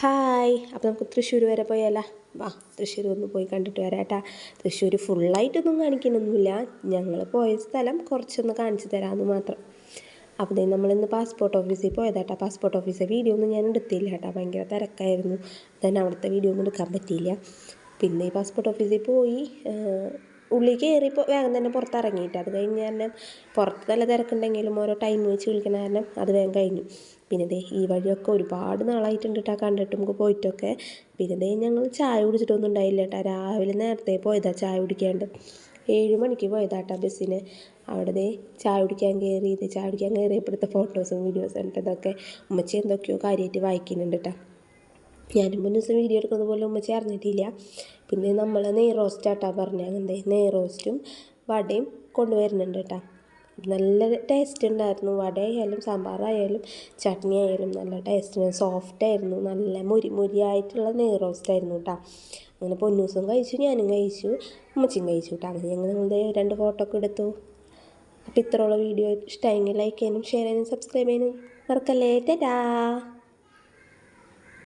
Hi, അപ്പോൾ നമുക്ക് തൃശ്ശൂർ വരെ പോയാലോ? വാ, തൃശ്ശൂർ ഒന്ന് പോയി കണ്ടിട്ട് വരാം കേട്ടാ. തൃശ്ശൂർ ഫുള്ളായിട്ടൊന്നും കാണിക്കണമൊന്നുമില്ല, ഞങ്ങൾ പോയ സ്ഥലം കുറച്ചൊന്ന് കാണിച്ചു തരാമെന്ന് മാത്രം. അപ്പോൾ നമ്മളിന്ന് പാസ്പോർട്ട് ഓഫീസിൽ പോയതാട്ടാ. പാസ്പോർട്ട് ഓഫീസിലെ വീഡിയോ ഒന്നും ഞാൻ എടുത്തില്ല കേട്ടോ, ഭയങ്കര തിരക്കായിരുന്നു. തന്നെ അവിടുത്തെ വീഡിയോ ഒന്നും എടുക്കാൻ പറ്റിയില്ല. പിന്നെ ഈ പാസ്പോർട്ട് ഓഫീസിൽ പോയി ഉള്ളിൽ കയറിയപ്പോൾ വേഗം തന്നെ പുറത്തിറങ്ങിയിട്ട്, അത് കഴിഞ്ഞ് കാരണം പുറത്ത് നല്ല തിരക്കുണ്ടെങ്കിലും ഓരോ ടൈം വെച്ച് വിളിക്കണ കാരണം അത് വേഗം കഴിഞ്ഞു. പിന്നെ ഈ വഴിയൊക്കെ ഒരുപാട് നാളായിട്ടുണ്ട് കേട്ടോ കണ്ടിട്ട്, നമുക്ക് പോയിട്ടൊക്കെ. പിന്നെ ഞങ്ങൾ ചായ കുടിച്ചിട്ടൊന്നും ഉണ്ടായില്ല കേട്ടോ, രാവിലെ നേരത്തെ പോയതാ ചായ കുടിക്കാണ്ട്. 7 മണിക്ക് പോയതാട്ടാ ബസ്സിന്. അവിടെ ചായ കുടിക്കാൻ കയറിയപ്പോഴത്തെ ഫോട്ടോസും വീഡിയോസും ഉണ്ട്. ഇതൊക്കെ ഉമ്മച്ചി എന്തൊക്കെയോ കാര്യമായിട്ട് വായിക്കുന്നുണ്ട് കേട്ടോ. ഞാനും മുന്നേ ദിവസം വീഡിയോ എടുക്കുന്നത് പോലെ ഉമ്മച്ചി അറിഞ്ഞിട്ടില്ല. പിന്നെ നമ്മൾ നെയ് റോസ്റ്റാട്ടാ പറഞ്ഞത്, അങ്ങനത്തെ നെയ് റോസ്റ്റും വടയും കൊണ്ടുവരുന്നുണ്ട് കേട്ടോ. നല്ല ടേസ്റ്റ് ഉണ്ടായിരുന്നു. വടയായാലും സാമ്പാറായാലും ചട്നി ആയാലും നല്ല ടേസ്റ്റ്, സോഫ്റ്റായിരുന്നു. നല്ല മുരിയായിട്ടുള്ള നെയ് റോസ്റ്റായിരുന്നു കേട്ടോ. അങ്ങനെ പൊന്നൂസും കഴിച്ചു, ഞാനും കഴിച്ചു, ഉമ്മച്ചിയും കഴിച്ചു കേട്ടോ. അങ്ങനെ ഞങ്ങളുടെ 2 ഫോട്ടോ ഒക്കെ എടുത്തു. അപ്പോൾ ഇത്രയുള്ള വീഡിയോ ഇഷ്ടമായെങ്കിൽ ലൈക്ക് ചെയ്യാനും ഷെയർ ചെയ്യാനും സബ്സ്ക്രൈബ് ചെയ്യാനും മറക്കല്ലേ. ടാറ്റാ.